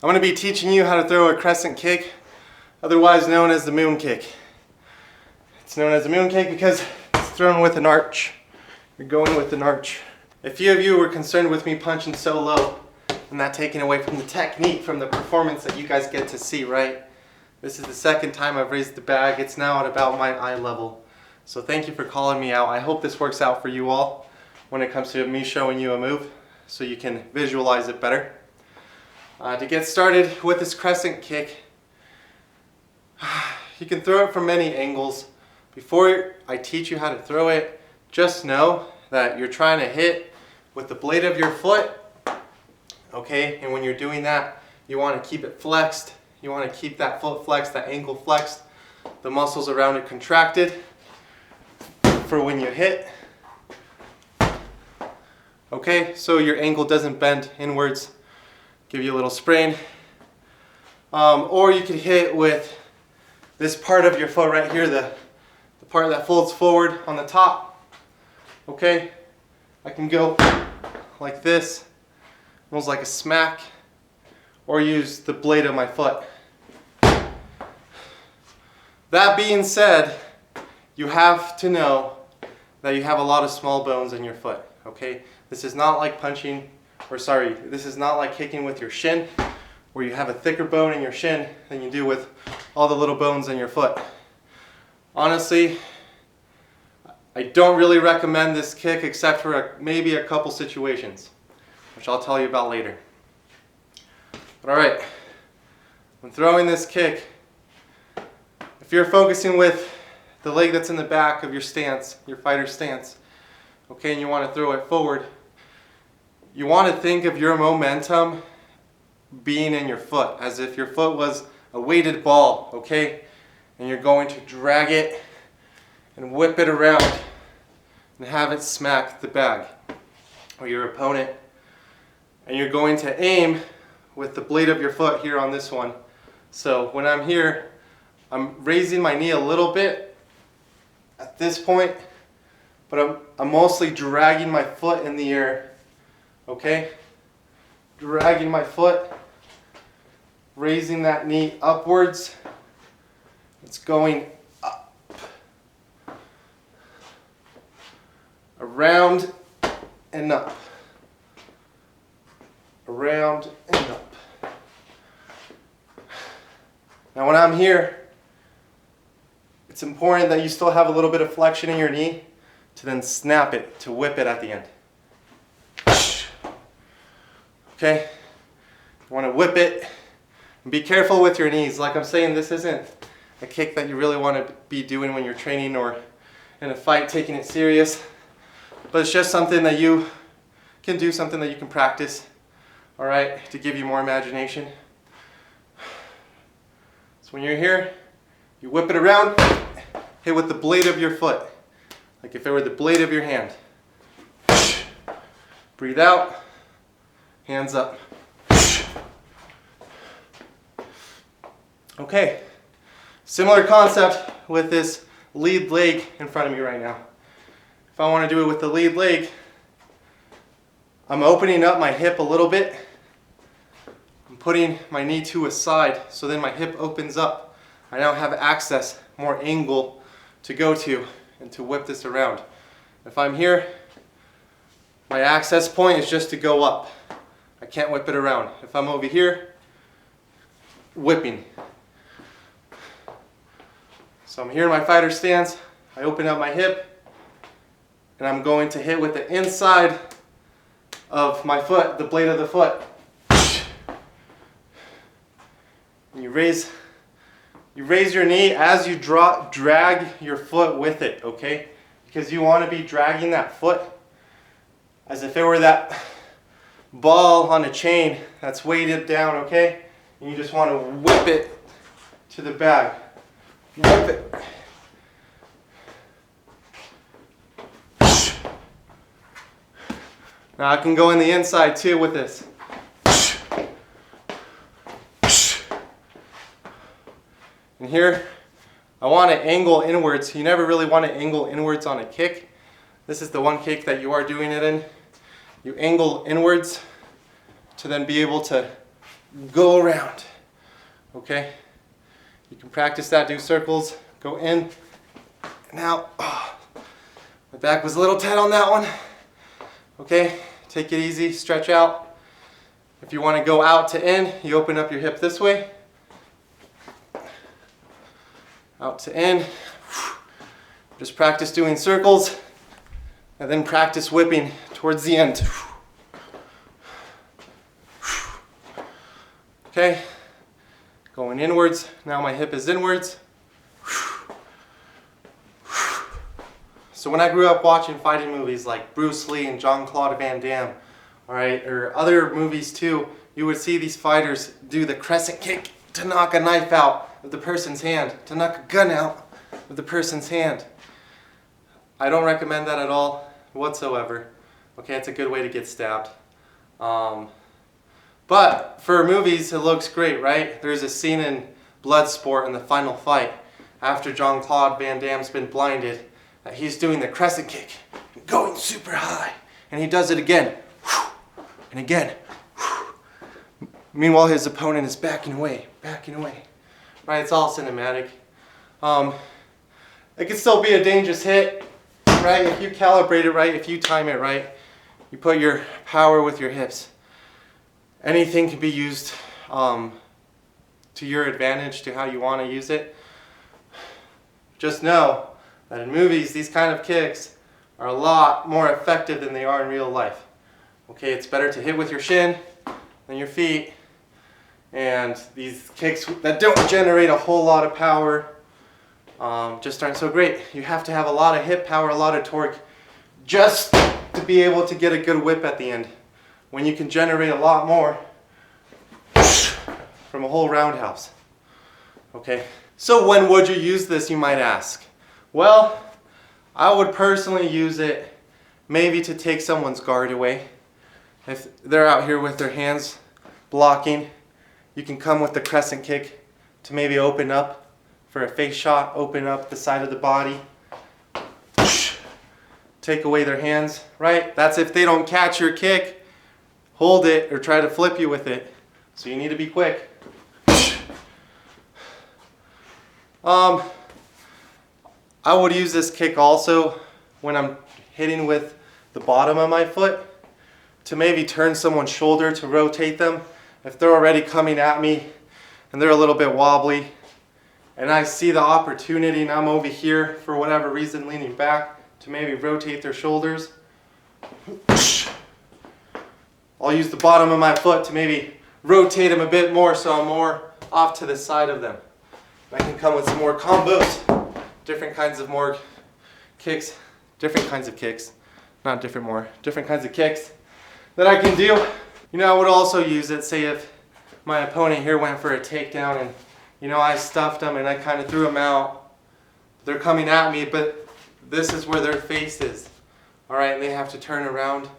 I'm going to be teaching you how to throw a crescent kick, otherwise known as the moon kick. It's known as the moon kick because it's thrown with an arch. You're going with an arch. A few of you were concerned with me punching so low and that taking away from the technique, from the performance that you guys get to see, right? This is the second time I've raised the bag. It's now at about my eye level. So thank you for calling me out. I hope this works out for you all when it comes to me showing you a move so you can visualize it better. To get started with this crescent kick, you can throw it from many angles. Before I teach you how to throw it, just know that you're trying to hit with the blade of your foot, okay? And when you're doing that, you want to keep it flexed. You want to keep that foot flexed, that ankle flexed, the muscles around it contracted for when you hit. Okay, so your ankle doesn't bend inwards, give you a little sprain. Or you could hit with this part of your foot right here, the part that folds forward on the top. Okay, I can go like this, almost like a smack, or use the blade of my foot. That being said, you have to know that you have a lot of small bones in your foot, okay? This is not like this is not like kicking with your shin, where you have a thicker bone in your shin than you do with all the little bones in your foot. Honestly, I don't really recommend this kick except for maybe a couple situations, which I'll tell you about later. But alright, when throwing this kick, if you're focusing with the leg that's in the back of your stance, your fighter stance, okay, and you want to throw it forward, you want to think of your momentum being in your foot, as if your foot was a weighted ball, okay? And you're going to drag it and whip it around and have it smack the bag or your opponent. And you're going to aim with the blade of your foot here on this one. So when I'm here, I'm raising my knee a little bit at this point, but I'm mostly dragging my foot in the air, okay? Dragging my foot, raising that knee upwards. It's going up, around and up, around and up. Now when I'm here, it's important that you still have a little bit of flexion in your knee to then snap it, to whip it at the end. Okay? You want to whip it. And be careful with your knees. Like I'm saying, this isn't a kick that you really want to be doing when you're training or in a fight, taking it serious. But it's just something that you can do, something that you can practice, all right, to give you more imagination. So when you're here, you whip it around, hit with the blade of your foot, like if it were the blade of your hand. Breathe out, hands up. Okay, similar concept with this lead leg in front of me right now. If I want to do it with the lead leg, I'm opening up my hip a little bit. I'm putting my knee to a side, so then my hip opens up. I now have access, more angle to go to and to whip this around. If I'm here, my access point is just to go up. I can't whip it around. If I'm over here, whipping. So I'm here in my fighter stance, I open up my hip, and I'm going to hit with the inside of my foot, the blade of the foot. And you raise your knee as you drag your foot with it, okay? Because you want to be dragging that foot as if it were that ball on a chain that's weighted down, okay? And you just want to whip it to the bag. Whip it. Now I can go in the inside too with this. And here, I want to angle inwards. You never really want to angle inwards on a kick. This is the one kick that you are doing it in. You angle inwards to then be able to go around. Okay? You can practice that, do circles, go in, and out. Oh, my back was a little tight on that one. Okay? Take it easy, stretch out. If you want to go out to in, you open up your hip this way. Out to in. Just practice doing circles, and then practice whipping towards the end. Okay, going inwards. Now my hip is inwards. So when I grew up watching fighting movies like Bruce Lee and Jean-Claude Van Damme, all right, or other movies too, you would see these fighters do the crescent kick to knock a knife out of the person's hand, to knock a gun out of the person's hand. I don't recommend that at all whatsoever. Okay, it's a good way to get stabbed. But for movies, it looks great, right? There's a scene in Bloodsport in the final fight after Jean-Claude Van Damme's been blinded that he's doing the crescent kick, going super high, and he does it again, and again. Meanwhile, his opponent is backing away, right? It's all cinematic. It can still be a dangerous hit, right? If you calibrate it right, if you time it right, you put your power with your hips. Anything can be used to your advantage, to how you want to use it. Just know that in movies, these kind of kicks are a lot more effective than they are in real life. Okay, it's better to hit with your shin than your feet. And these kicks that don't generate a whole lot of power just aren't so great. You have to have a lot of hip power, a lot of torque, just to be able to get a good whip at the end, when you can generate a lot more from a whole roundhouse. Okay, so when would you use this, you might ask? Well, I would personally use it maybe to take someone's guard away. If they're out here with their hands blocking, you can come with the crescent kick to maybe open up for a face shot, open up the side of the body, take away their hands, right? That's if they don't catch your kick, hold it, or try to flip you with it. So you need to be quick. I would use this kick also when I'm hitting with the bottom of my foot to maybe turn someone's shoulder to rotate them. If they're already coming at me and they're a little bit wobbly and I see the opportunity and I'm over here for whatever reason leaning back to maybe rotate their shoulders, I'll use the bottom of my foot to maybe rotate them a bit more so I'm more off to the side of them. I can come with some more combos, different kinds of kicks that I can do. You know, I would also use it, say if my opponent here went for a takedown and, you know, I stuffed them and I kind of threw them out. They're coming at me, but this is where their face is. All right, and they have to turn around.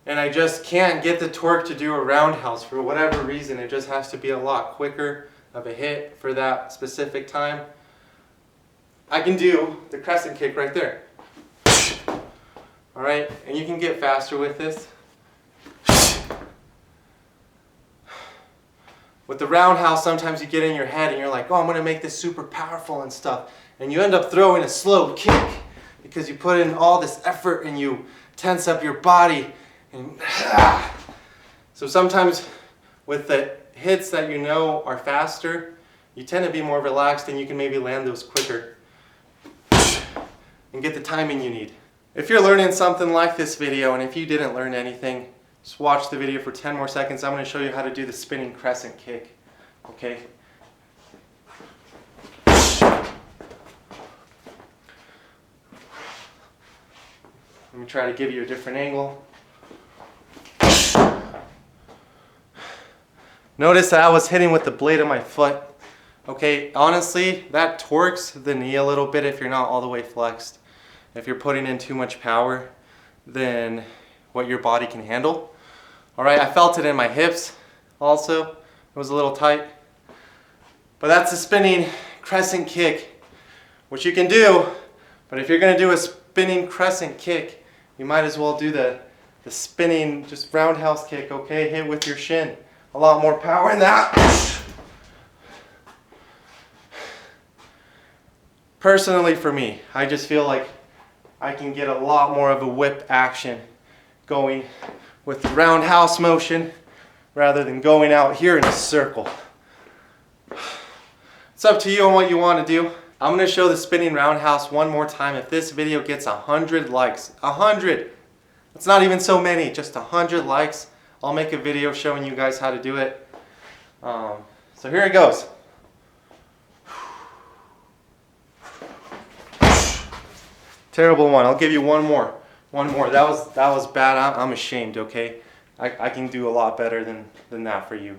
And I just can't get the torque to do a roundhouse for whatever reason. It just has to be a lot quicker of a hit for that specific time. I can do the crescent kick right there. All right, and you can get faster with this. With the roundhouse, sometimes you get in your head and you're like, oh, I'm going to make this super powerful and stuff. And you end up throwing a slow kick because you put in all this effort and you tense up your body. And so sometimes with the hits that you know are faster, you tend to be more relaxed and you can maybe land those quicker and get the timing you need. If you're learning something like this video and if you didn't learn anything, just watch the video for 10 more seconds. I'm going to show you how to do the spinning crescent kick. Okay? Let me try to give you a different angle. Notice that I was hitting with the blade of my foot. Okay, honestly, that torques the knee a little bit if you're not all the way flexed. If you're putting in too much power than what your body can handle. All right, I felt it in my hips also. It was a little tight. But that's a spinning crescent kick, which you can do. But if you're going to do a spinning crescent kick, you might as well do the spinning just roundhouse kick, okay? Hit with your shin. a lot more power in that. Personally for me, I just feel like I can get a lot more of a whip action going with the roundhouse motion rather than going out here in a circle. It's up to you on what you want to do. I'm going to show the spinning roundhouse one more time. If this video gets 100 likes, 100, it's not even so many, just 100 likes, I'll make a video showing you guys how to do it. So here it goes. Terrible one. I'll give you one more. One more. That was bad. I'm ashamed, okay? I can do a lot better than that for you.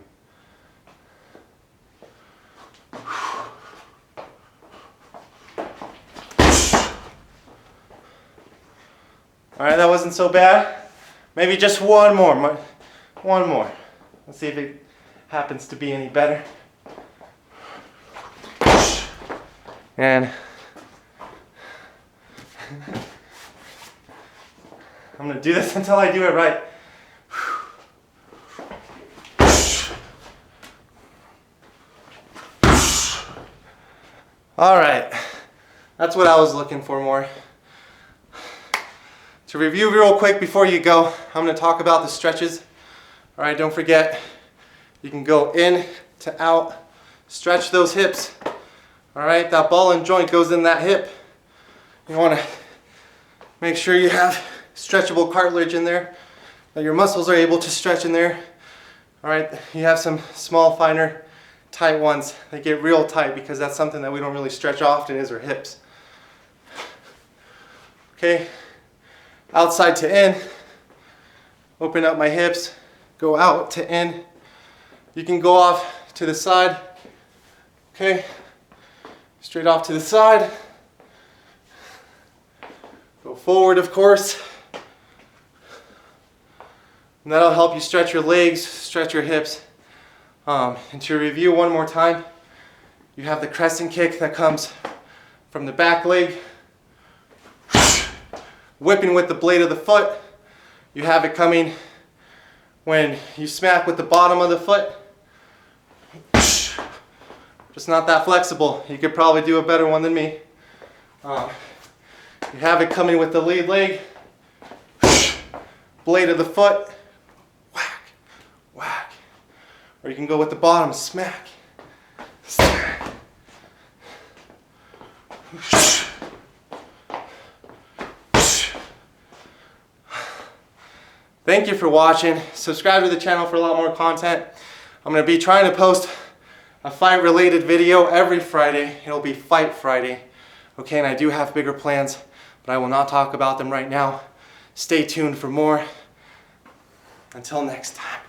Alright, that wasn't so bad. Maybe just one more. One more. Let's see if it happens to be any better. And I'm going to do this until I do it right. Alright, that's what I was looking for more. To review real quick before you go, I'm going to talk about the stretches. Alright, don't forget, you can go in to out, stretch those hips. Alright, that ball and joint goes in that hip. You want to make sure you have stretchable cartilage in there, that your muscles are able to stretch in there. Alright, you have some small, finer, tight ones. They get real tight because that's something that we don't really stretch often is our hips. Okay, outside to in, open up my hips, go out to in. You can go off to the side, okay, straight off to the side. Go forward, of course. And that'll help you stretch your legs, stretch your hips. And to review one more time, you have the crescent kick that comes from the back leg, whipping with the blade of the foot. You have it coming when you smack with the bottom of the foot. Just not that flexible. You could probably do a better one than me. You have it coming with the lead leg, blade of the foot, whack, whack. Or you can go with the bottom, smack, smack. Thank you for watching. Subscribe to the channel for a lot more content. I'm going to be trying to post a fight related video every Friday. It'll be Fight Friday. Okay, and I do have bigger plans, but I will not talk about them right now. Stay tuned for more. Until next time.